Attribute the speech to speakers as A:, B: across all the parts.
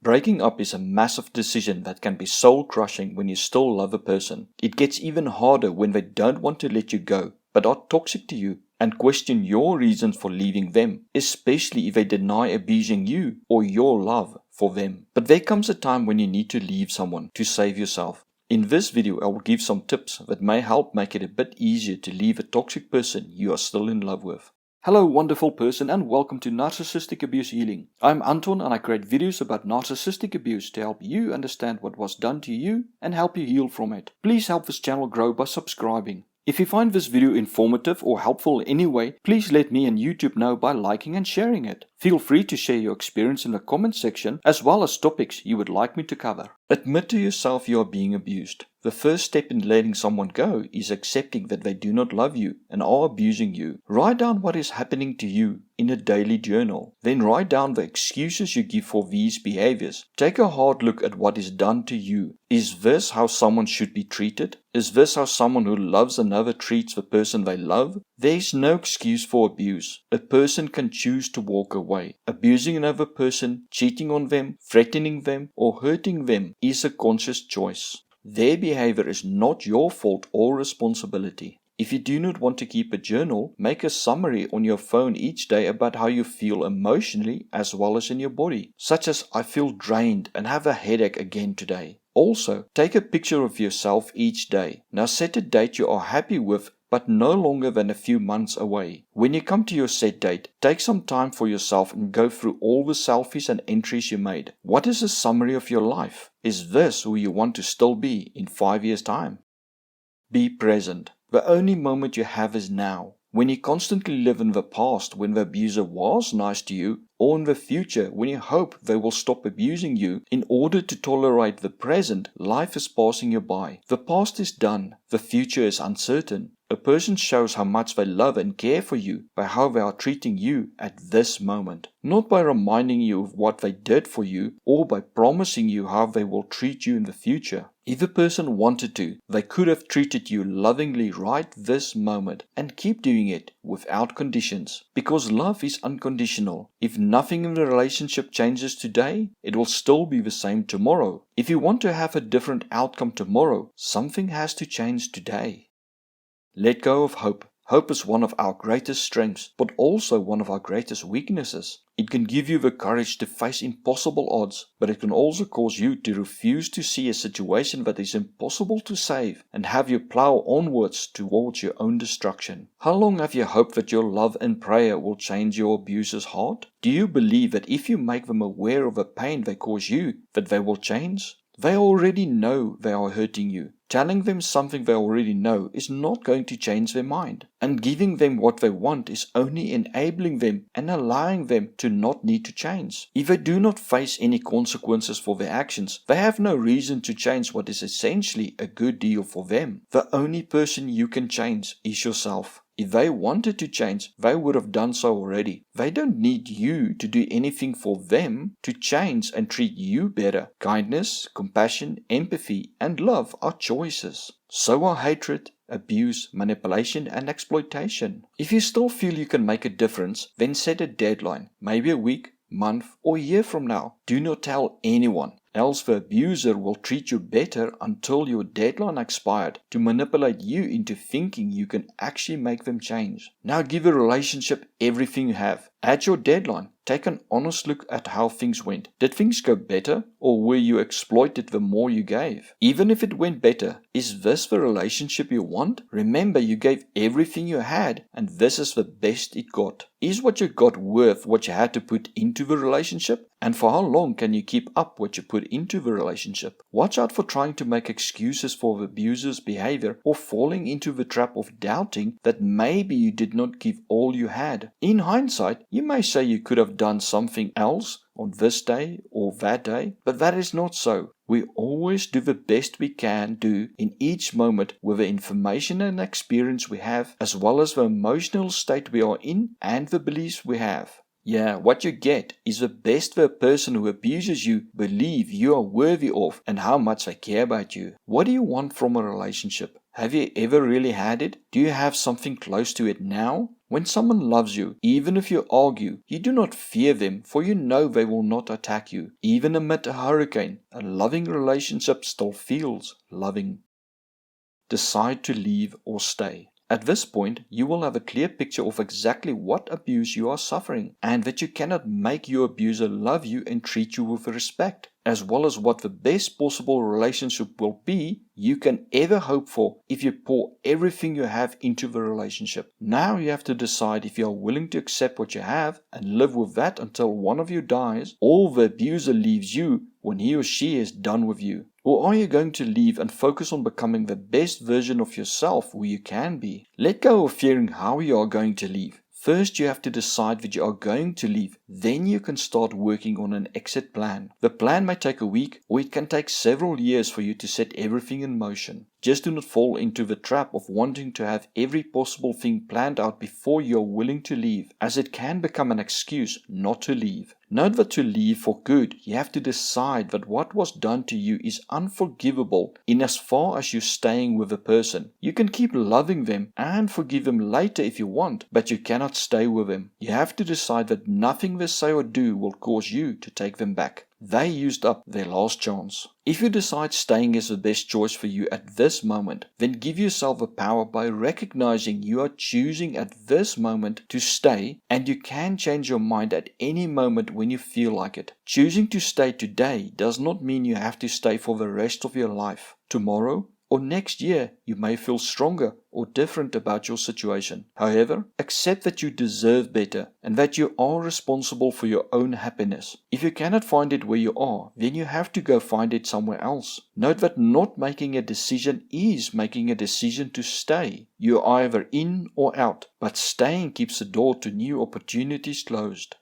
A: Breaking up is a massive decision that can be soul-crushing when you still love a person. It gets even harder when they don't want to let you go, but are toxic to you and question your reasons for leaving them, especially if they deny abusing you or your love for them. But there comes a time when you need to leave someone to save yourself. In this video, I will give some tips that may help make it a bit easier to leave a toxic person you are still in love with. Hello wonderful person and welcome to Narcissistic Abuse Healing. I'm Anton and I create videos about narcissistic abuse to help you understand what was done to you and help you heal from it. Please help this channel grow by subscribing. If you find this video informative or helpful in any way, please let me and YouTube know by liking and sharing it. Feel free to share your experience in the comment section as well as topics you would like me to cover. Admit to yourself you are being abused. The first step in letting someone go is accepting that they do not love you and are abusing you. Write down what is happening to you in a daily journal. Then write down the excuses you give for these behaviors. Take a hard look at what is done to you. Is this how someone should be treated? Is this how someone who loves another treats the person they love? There is no excuse for abuse. A person can choose to walk away. Abusing another person, cheating on them, threatening them, or hurting them is a conscious choice. Their behavior is not your fault or responsibility. If you do not want to keep a journal, make a summary on your phone each day about how you feel emotionally as well as in your body, such as I feel drained and have a headache again today. Also, take a picture of yourself each day. Now set a date you are happy with but no longer than a few months away. When you come to your set date, take some time for yourself and go through all the selfies and entries you made. What is a summary of your life? Is this who you want to still be in 5 years' time? Be present. The only moment you have is now. When you constantly live in the past when the abuser was nice to you, or in the future when you hope they will stop abusing you, in order to tolerate the present, life is passing you by. The past is done. The future is uncertain. A person shows how much they love and care for you by how they are treating you at this moment, not by reminding you of what they did for you or by promising you how they will treat you in the future. If a person wanted to, they could have treated you lovingly right this moment and keep doing it without conditions, because love is unconditional. If nothing in the relationship changes today, it will still be the same tomorrow. If you want to have a different outcome tomorrow, something has to change today. Let go of hope. Hope is one of our greatest strengths, but also one of our greatest weaknesses. It can give you the courage to face impossible odds, but it can also cause you to refuse to see a situation that is impossible to save and have you plow onwards towards your own destruction. How long have you hoped that your love and prayer will change your abuser's heart? Do you believe that if you make them aware of the pain they cause you, that they will change? They already know they are hurting you. Telling them something they already know is not going to change their mind. And giving them what they want is only enabling them and allowing them to not need to change. If they do not face any consequences for their actions, they have no reason to change what is essentially a good deal for them. The only person you can change is yourself. If they wanted to change, they would have done so already. They don't need you to do anything for them to change and treat you better. Kindness, compassion, empathy, and love are choices. So are hatred, abuse, manipulation, and exploitation. If you still feel you can make a difference, then set a deadline, maybe a week, month, or year from now. Do not tell anyone. Else the abuser will treat you better until your deadline expired to manipulate you into thinking you can actually make them change. Now give a relationship everything you have. At your deadline, take an honest look at how things went. Did things go better, or were you exploited the more you gave? Even if it went better, is this the relationship you want? Remember, you gave everything you had, and this is the best it got. Is what you got worth what you had to put into the relationship? And for how long can you keep up what you put into the relationship? Watch out for trying to make excuses for the abuser's behavior or falling into the trap of doubting that maybe you did not give all you had. In hindsight, you may say you could have done something else on this day or that day, but that is not so. We always do the best we can do in each moment with the information and experience we have, as well as the emotional state we are in and the beliefs we have. Yeah, what you get is the best the person who abuses you believe you are worthy of and how much they care about you. What do you want from a relationship? Have you ever really had it? Do you have something close to it now? When someone loves you, even if you argue, you do not fear them, for you know they will not attack you. Even amid a hurricane, a loving relationship still feels loving. Decide to leave or stay. At this point, you will have a clear picture of exactly what abuse you are suffering, and that you cannot make your abuser love you and treat you with respect, as well as what the best possible relationship will be you can ever hope for if you pour everything you have into the relationship. Now you have to decide if you are willing to accept what you have and live with that until one of you dies, or the abuser leaves you when he or she is done with you. Or are you going to leave and focus on becoming the best version of yourself who you can be? Let go of fearing how you are going to leave. First, you have to decide that you are going to leave. Then you can start working on an exit plan. The plan may take a week, or it can take several years for you to set everything in motion. Just do not fall into the trap of wanting to have every possible thing planned out before you are willing to leave, as it can become an excuse not to leave. Note that to leave for good, you have to decide that what was done to you is unforgivable in as far as you're staying with a person. You can keep loving them and forgive them later if you want, but you cannot stay with them. You have to decide that nothing they say or do will cause you to take them back. They used up their last chance. If you decide staying is the best choice for you at this moment, then give yourself the power by recognizing you are choosing at this moment to stay, and you can change your mind at any moment when you feel like it. Choosing to stay today does not mean you have to stay for the rest of your life. Tomorrow or next year, you may feel stronger or different about your situation. However, accept that you deserve better and that you are responsible for your own happiness. If you cannot find it where you are, then you have to go find it somewhere else. Note that not making a decision is making a decision to stay. You are either in or out, but staying keeps the door to new opportunities closed.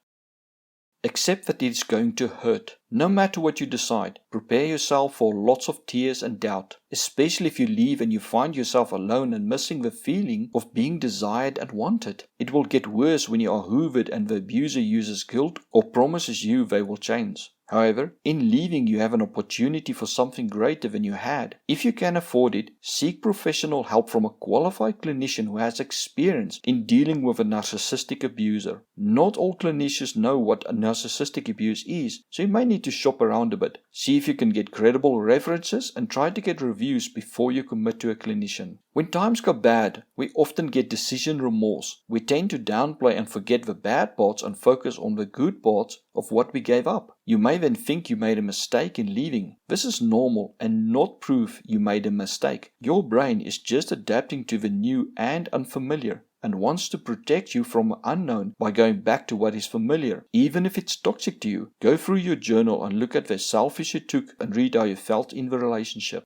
A: Accept that it is going to hurt. No matter what you decide, prepare yourself for lots of tears and doubt, especially if you leave and you find yourself alone and missing the feeling of being desired and wanted. It will get worse when you are hoovered and the abuser uses guilt or promises you they will change. However, in leaving you have an opportunity for something greater than you had. If you can afford it, seek professional help from a qualified clinician who has experience in dealing with a narcissistic abuser. Not all clinicians know what a narcissistic abuse is, so you may need to shop around a bit. See if you can get credible references and try to get reviews before you commit to a clinician. When times go bad, we often get decision remorse. We tend to downplay and forget the bad parts and focus on the good parts of what we gave up. You may then think you made a mistake in leaving. This is normal and not proof you made a mistake. Your brain is just adapting to the new and unfamiliar and wants to protect you from the unknown by going back to what is familiar, even if it's toxic to you. Go through your journal and look at the selfish you took and read how you felt in the relationship.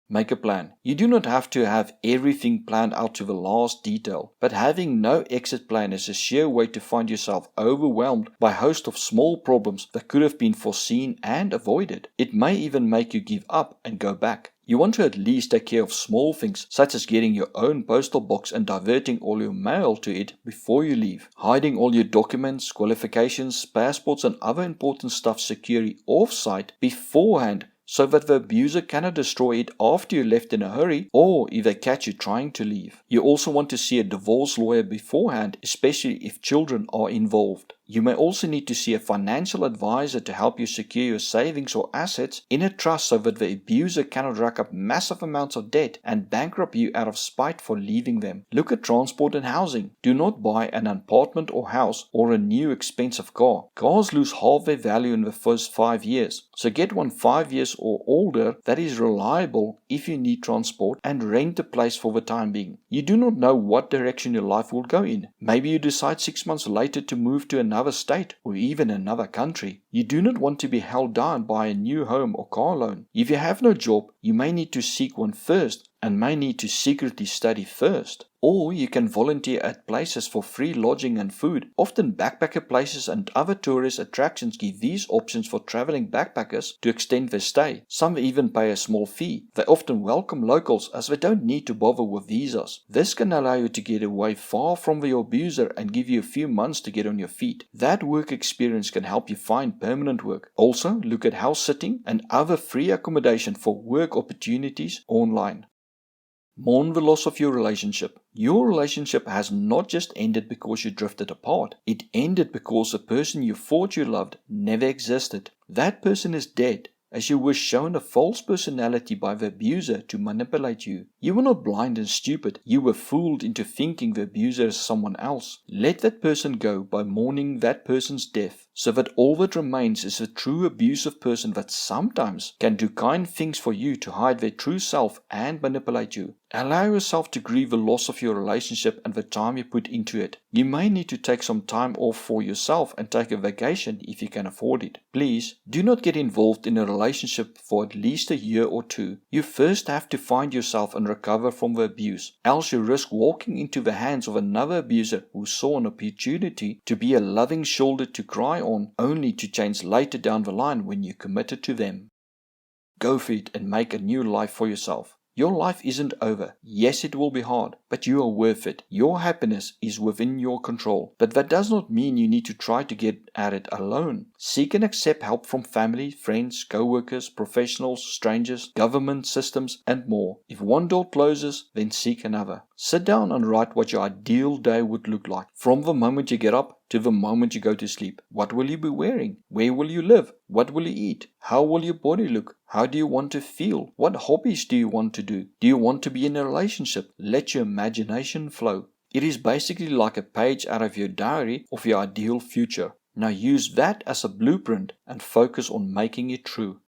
A: Make a plan. You do not have to have everything planned out to the last detail, but having no exit plan is a sheer way to find yourself overwhelmed by a host of small problems that could have been foreseen and avoided. It may even make you give up and go back. You want to at least take care of small things such as getting your own postal box and diverting all your mail to it before you leave. Hiding all your documents, qualifications, passports and other important stuff securely off-site beforehand so that the abuser cannot destroy it after you left in a hurry or if they catch you trying to leave. You also want to see a divorce lawyer beforehand, especially if children are involved. You may also need to see a financial advisor to help you secure your savings or assets in a trust so that the abuser cannot rack up massive amounts of debt and bankrupt you out of spite for leaving them. Look at transport and housing. Do not buy an apartment or house or a new expensive car. Cars lose half their value in the first 5 years, so get one 5 years or older that is reliable if you need transport and rent a place for the time being. You do not know what direction your life will go in. Maybe you decide 6 months later to move to another state or even another country. You do not want to be held down by a new home or car loan. If you have no job, you may need to seek one first and may need to secretly study first. Or you can volunteer at places for free lodging and food. Often backpacker places and other tourist attractions give these options for traveling backpackers to extend their stay. Some even pay a small fee. They often welcome locals as they don't need to bother with visas. This can allow you to get away far from your abuser and give you a few months to get on your feet. That work experience can help you find permanent work. Also, look at house sitting and other free accommodation for work opportunities online. Mourn the loss of your relationship. Your relationship has not just ended because you drifted apart. It ended because the person you thought you loved never existed. That person is dead, as you were shown a false personality by the abuser to manipulate you. You were not blind and stupid. You were fooled into thinking the abuser is someone else. Let that person go by mourning that person's death, so that all that remains is a true abusive person that sometimes can do kind things for you to hide their true self and manipulate you. Allow yourself to grieve the loss of your relationship and the time you put into it. You may need to take some time off for yourself and take a vacation if you can afford it. Please, do not get involved in a relationship for at least a year or two. You first have to find yourself and recover from the abuse, else you risk walking into the hands of another abuser who saw an opportunity to be a loving shoulder to cry on, only to change later down the line when you committed to them. Go for it and make a new life for yourself. Your life isn't over. Yes, it will be hard, but you are worth it. Your happiness is within your control. But that does not mean you need to try to get at it alone. Seek and accept help from family, friends, co-workers, professionals, strangers, government systems, and more. If one door closes, then seek another. Sit down and write what your ideal day would look like. From the moment you get up to the moment you go to sleep. What will you be wearing? Where will you live? What will you eat? How will your body look? How do you want to feel? What hobbies do you want to do? Do you want to be in a relationship? Let your imagination flow. It is basically like a page out of your diary of your ideal future. Now use that as a blueprint and focus on making it true.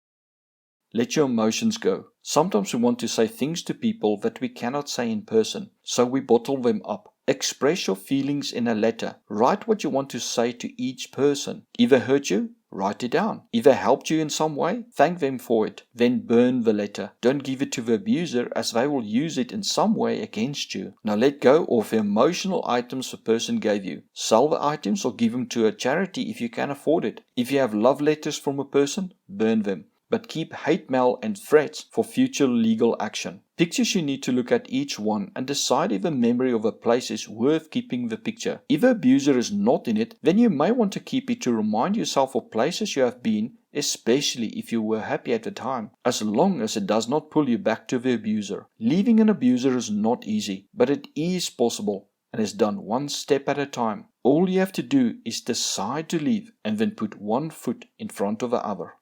A: Let your emotions go. Sometimes we want to say things to people that we cannot say in person, so we bottle them up. Express your feelings in a letter. Write what you want to say to each person. If they hurt you, write it down. If they helped you in some way, thank them for it. Then burn the letter. Don't give it to the abuser, as they will use it in some way against you. Now let go of the emotional items the person gave you. Sell the items or give them to a charity if you can afford it. If you have love letters from a person, burn them. But keep hate mail and threats for future legal action. Pictures you need to look at each one and decide if a memory of a place is worth keeping the picture. If the abuser is not in it, then you may want to keep it to remind yourself of places you have been, especially if you were happy at the time, as long as it does not pull you back to the abuser. Leaving an abuser is not easy, but it is possible and is done one step at a time. All you have to do is decide to leave and then put one foot in front of the other.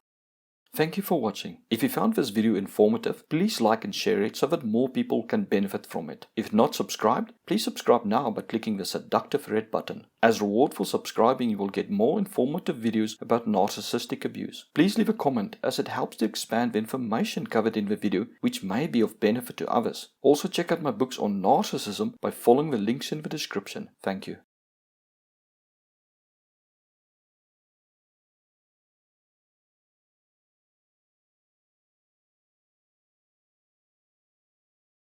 A: Thank you for watching. If you found this video informative, please like and share it so that more people can benefit from it. If not subscribed, please subscribe now by clicking the seductive red button. As reward for subscribing, you will get more informative videos about narcissistic abuse. Please leave a comment, as it helps to expand the information covered in the video, which may be of benefit to others. Also check out my books on narcissism by following the links in the description. Thank you.